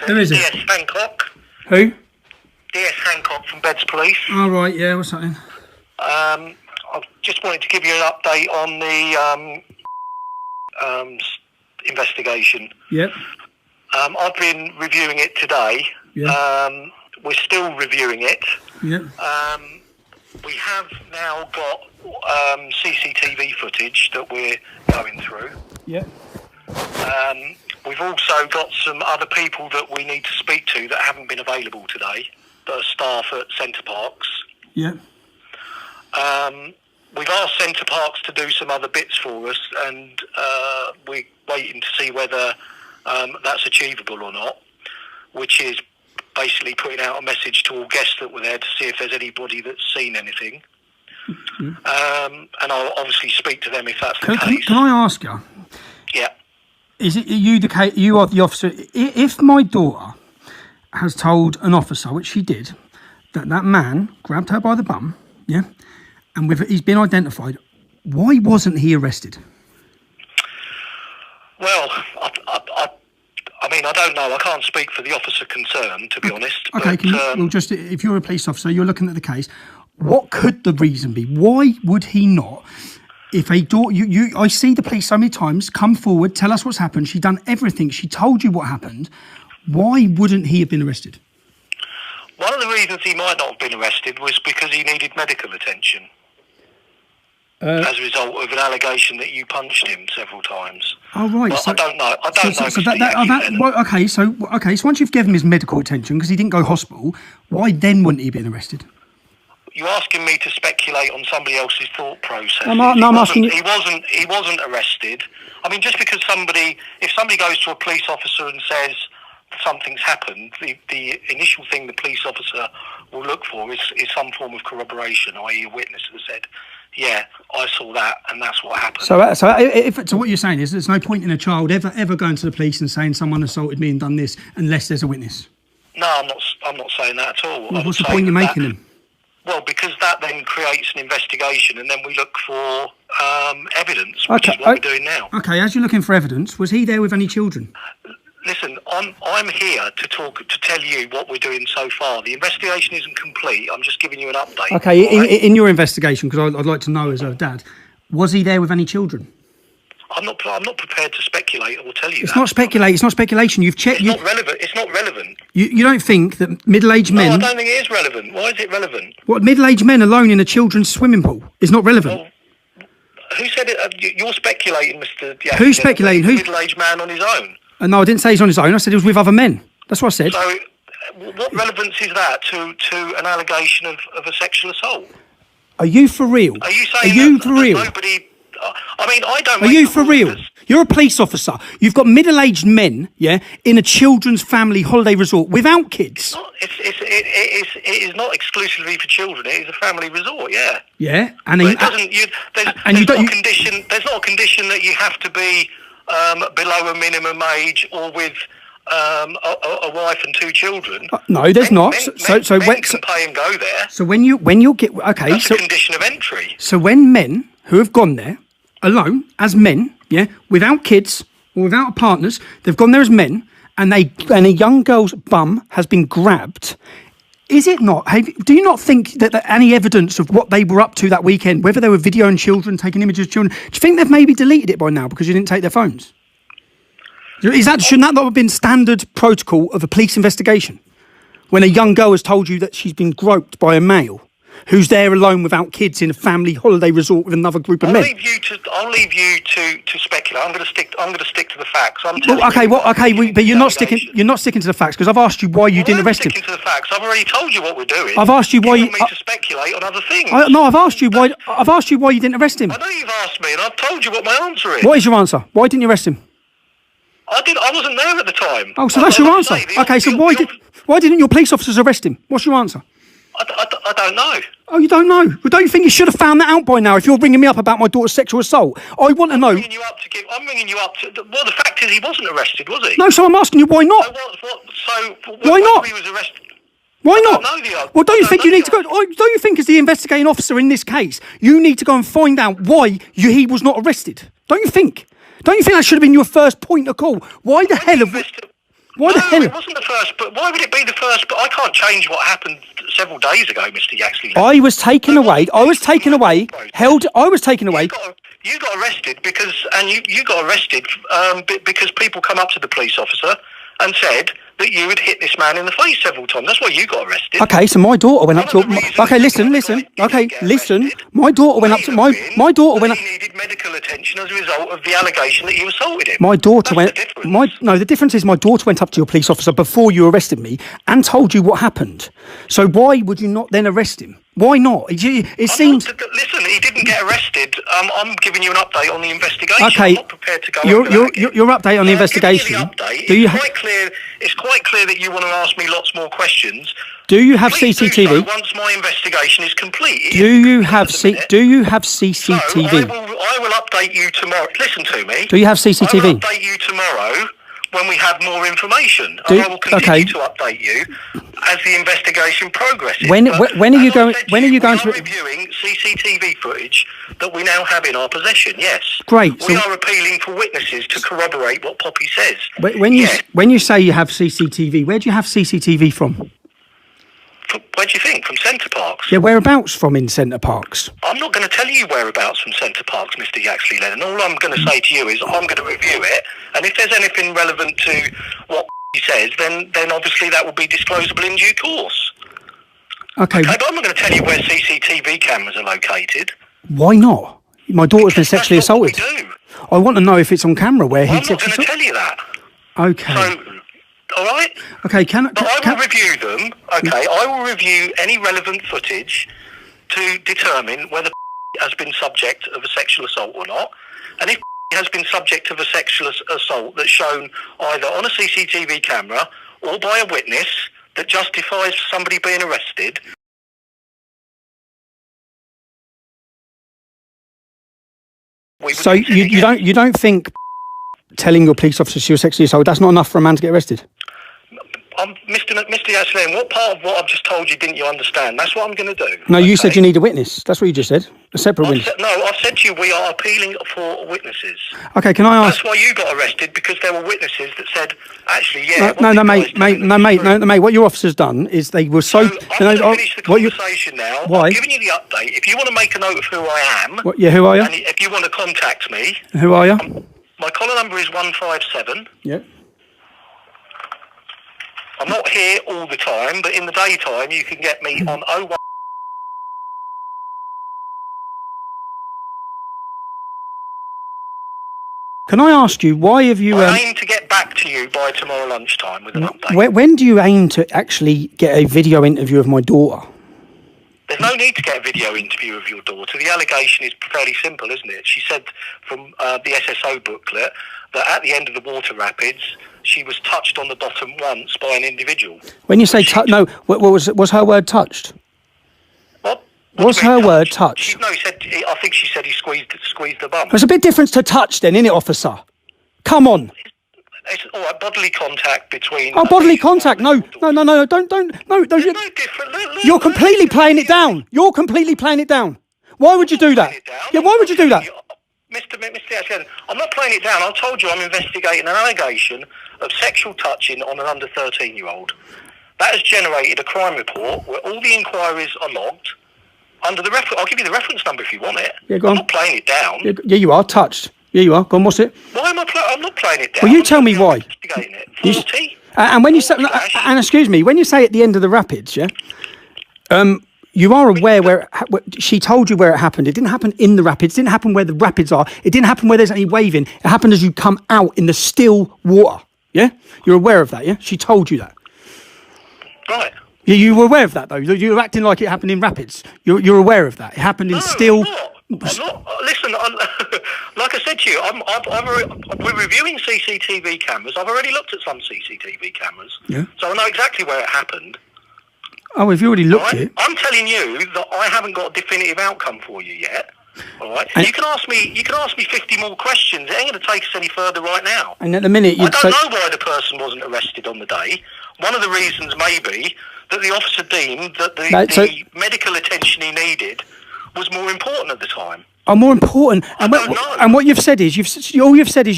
Who is it? DS Hancock. Who? DS Hancock from Beds Police. Oh, right, yeah, what's that then? I just wanted to give you an update on the investigation. Yep. I've been reviewing it today. Yeah. We're still reviewing it. Yep. We have now got CCTV footage that we're going through. Yep. We've also got some other people that we need to speak to that haven't been available today, that are staff at Centre Parks. Yep. We've asked Centre Parks to do some other bits for us, and we're waiting to see whether that's achievable or not, which is basically putting out a message to all guests that were there to see if there's anybody that's seen anything. Mm-hmm. And I'll obviously speak to them if that's the case. Can I ask you? Yeah. Is it you you are the officer? If my daughter has told an officer, which she did, that man grabbed her by the bum, yeah, and he's been identified, why wasn't he arrested? Well, I mean, I don't know. I can't speak for the officer concerned, to be honest. Okay, but, well, just if you're a police officer, you're looking at the case. What could the reason be? Why would he not? If a daughter, I see the police so many times come forward, tell us what's happened. She done everything. She told you what happened. Why wouldn't he have been arrested? One of the reasons he might not have been arrested was because he needed medical attention. As a result of an allegation that you punched him several times. Oh, right. But so, I don't know. I don't know. So once you've given him his medical attention, because he didn't go hospital, why then wouldn't he have been arrested? You're asking me to speculate on somebody else's thought process. I'm asking you. He wasn't arrested. I mean, just because if somebody goes to a police officer and says something's happened, the initial thing the police officer will look for is some form of corroboration, i.e. a witness that said, yeah, I saw that, and that's what happened. So what you're saying is there's no point in a child ever going to the police and saying someone assaulted me and done this unless there's a witness. No, I'm not saying that at all. Well, what's the point you're making them? Well, because that then creates an investigation, and then we look for evidence, which is what we're doing now. Okay, as you're looking for evidence, was he there with any children? Listen, I'm here to tell you what we're doing so far. The investigation isn't complete. I'm just giving you an update. Okay, in your investigation, because I'd like to know as a dad, was he there with any children? I'm not prepared to speculate or tell you It's not speculate. It's not speculation. You've checked. It's not relevant. It's not relevant. You don't think that middle-aged men? No, I don't think it is relevant. Why is it relevant? What, middle-aged men alone in a children's swimming pool is not relevant? Well, who said it? You're speculating, Mr. Yeah, who's speculating? Who? Middle-aged man on his own. No, I didn't say he's on his own. I said he was with other men. That's what I said. So, what relevance is that to an allegation of a sexual assault? Are you for real? Are you saying for real? Nobody? I mean, I don't. Are you for real? You're a police officer. You've got middle-aged men, yeah, in a children's family holiday resort without kids. It is not exclusively for children. It is a family resort. Yeah. Yeah, and it doesn't. There's not a condition. There's not a condition that you have to be below a minimum age or with a wife and two children. No, there's not. Men So can pay and go there. So when you get okay, that's a condition of entry. So when men who have gone there alone as men, yeah, without kids or without partners, they've gone there as men, and a young girl's bum has been grabbed. Is it not? Do you not think that any evidence of what they were up to that weekend, whether they were videoing children, taking images of children, do you think they've maybe deleted it by now because you didn't take their phones? Shouldn't that not have been standard protocol of a police investigation? When a young girl has told you that she's been groped by a male who's there alone without kids in a family holiday resort with another group of men. I'll leave you to speculate. I'm going to stick to the facts. But you're not sticking to the facts because I've asked you why you didn't arrest him. I'm sticking to the facts. I've already told you what we're doing. I've asked you why you want me to speculate on other things. I've asked you why you didn't arrest him. I know you've asked me, and I've told you what my answer is. What is your answer? Why didn't you arrest him? I wasn't there at the time. Oh, so that's your answer. Okay, so why didn't your police officers arrest him? What's your answer? I don't know. Oh, you don't know? Well, don't you think you should have found that out by now if you're ringing me up about my daughter's sexual assault? I want to know. I'm ringing you up to... Well, the fact is he wasn't arrested, was he? No, so I'm asking you why not? Why not? He was arrested. Why not? Well, don't you think you need to go... Don't you think as the investigating officer in this case, you need to go and find out why he was not arrested? Don't you think? Don't you think that should have been your first point of call? Why the hell have we... Why no, the hell? it wasn't the first. But why would it be the first? But I can't change what happened several days ago, Mr. Yaxley. I was taken away. I was taken away. Held. I was taken away. You got arrested because because people come up to the police officer and said that you had hit this man in the face several times. That's why you got arrested. Okay, so my daughter went up to. Okay, listen. Okay, listen. My daughter went up to my daughter went up. He needed medical attention as a result of the allegation that you assaulted him. My daughter went. The difference is my daughter went up to your police officer before you arrested me and told you what happened. So why would you not then arrest him? Why not? It seems. Listen, he didn't get arrested. I'm giving you an update on the investigation. Okay. I'm not prepared to go Your over update on the investigation. It's quite clear that you want to ask me lots more questions. Do you have Please CCTV? do so once my investigation is complete. Do you have CCTV? So I will update you tomorrow. Listen to me. Do you have I will CCTV? update you tomorrow when we have more information. And I will continue to update you as the investigation progresses. When are you going? When are you going to? We are reviewing CCTV footage that we now have in our possession. Yes. Great. We are appealing for witnesses to corroborate what Poppy says. When you say you have CCTV, where do you have CCTV from? Where do you think? From Centre Parks? Yeah, whereabouts from in Centre Parks? I'm not going to tell you whereabouts from Centre Parks, Mr. Yaxley Lennon. All I'm going to say to you is I'm going to review it, and if there's anything relevant to what he says, then obviously that will be disclosable in due course. Okay. But I'm not going to tell you where CCTV cameras are located. Why not? My daughter's been sexually assaulted. That's what we do. I want to know if it's on camera where he I'm not going to tell you that. Okay. So, all right? Okay, I will review them. Okay, I will review any relevant footage to determine whether has been subject of a sexual assault or not. And if has been subject of a sexual assault that's shown either on a CCTV camera or by a witness that justifies somebody being arrested. So you don't think telling your police officer she was sexually assaulted, that's not enough for a man to get arrested? Mr. Yaxley, what part of what I've just told you didn't you understand? That's what I'm going to do. No, you said you need a witness. That's what you just said. A separate witness. I've said to you we are appealing for witnesses. Okay, can I ask? That's why you got arrested, because there were witnesses that said, actually, yeah. Mate. What your officer's done is they were so. I'm going to finish the conversation now. Why? I've given you the update. If you want to make a note of who I am. Who are you? And if you want to contact me. Who are you? My collar number is 157. Yeah. I'm not here all the time, but in the daytime you can get me on 01. Can I ask you, why have you... I aim to get back to you by tomorrow lunchtime with an update. When do you aim to actually get a video interview of my daughter? There's no need to get a video interview of your daughter. The allegation is fairly simple, isn't it? She said from the SSO booklet that at the end of the water rapids, she was touched on the bottom once by an individual. When you say was her word touched? What? Was her word touched? I think she said he squeezed the bum. There's a bit difference to touch then, isn't it, officer? Come on. It's all right, bodily contact between... Oh, bodily contact. No, don't. No, you're completely playing it down. You're completely playing it down. Why would you do that? Yeah, why would you do that? Mr. Ashton, I'm not playing it down. I told you I'm investigating an allegation of sexual touching on an under 13-year-old. That has generated a crime report where all the inquiries are logged under the reference. I'll give you the reference number if you want it. Yeah, go on. I'm not playing it down. Yeah, you are touched. Yeah, you are. Go on, what's it? Why am I'm not playing it down. Well, you tell me why. Investigating it. 40. And when you say, and excuse me, when you say at the end of the rapids, yeah, you are aware where she told you where it happened. It didn't happen in the rapids. It didn't happen where the rapids are. It didn't happen where there's any waving. It happened as you come out in the still water. Yeah, you're aware of that. Yeah, she told you that. Right. Yeah, you were aware of that though. You're acting like it happened in rapids. You're aware of that. It happened in still. I'm not. Listen, like I said to you, we're reviewing CCTV cameras. I've already looked at some CCTV cameras. Yeah. So I know exactly where it happened. Oh, have you already looked at it? I'm telling you that I haven't got a definitive outcome for you yet. All right. And you can ask me 50 more questions. It ain't going to take us any further right now. And at the minute, I don't know why the person wasn't arrested on the day. One of the reasons may be that the officer deemed that the medical attention he needed was more important at the time. Oh, more important. And what you've said is you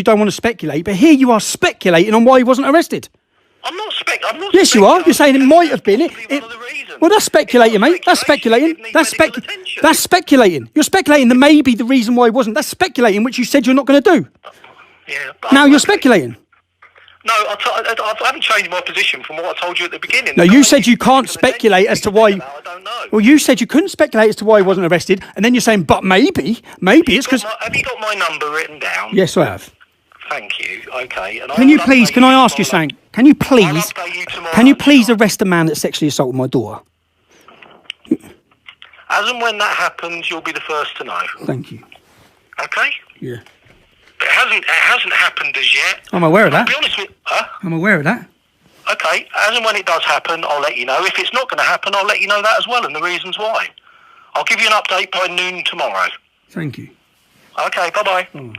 don't want to speculate, but here you are speculating on why he wasn't arrested. I'm not Yes, you are. You're saying it might have been it. Possibly one of the reasons. Well, that's speculating, mate. That's speculating. That's That's speculating. You're speculating that maybe the reason why it wasn't. That's speculating, which you said you're not going to do. Yeah. Now you're speculating. No, I haven't changed my position from what I told you at the beginning. No, you said you can't speculate as to why. I don't know. Well, you said you couldn't speculate as to why he wasn't arrested, and then you're saying, but maybe it's because. Have you got my number written down? Yes, I have. Thank you. Okay. And Can you please? Can I ask you something? Can you please? I'll update you tomorrow. Can you please arrest a man that sexually assaulted my daughter? As and when that happens, you'll be the first to know. Thank you. Okay. Yeah. But it hasn't happened as yet. I'm aware of I'll that. be honest with huh? I'm aware of that. Okay. As and when it does happen, I'll let you know. If it's not going to happen, I'll let you know that as well and the reasons why. I'll give you an update by noon tomorrow. Thank you. Okay. Bye bye. Oh.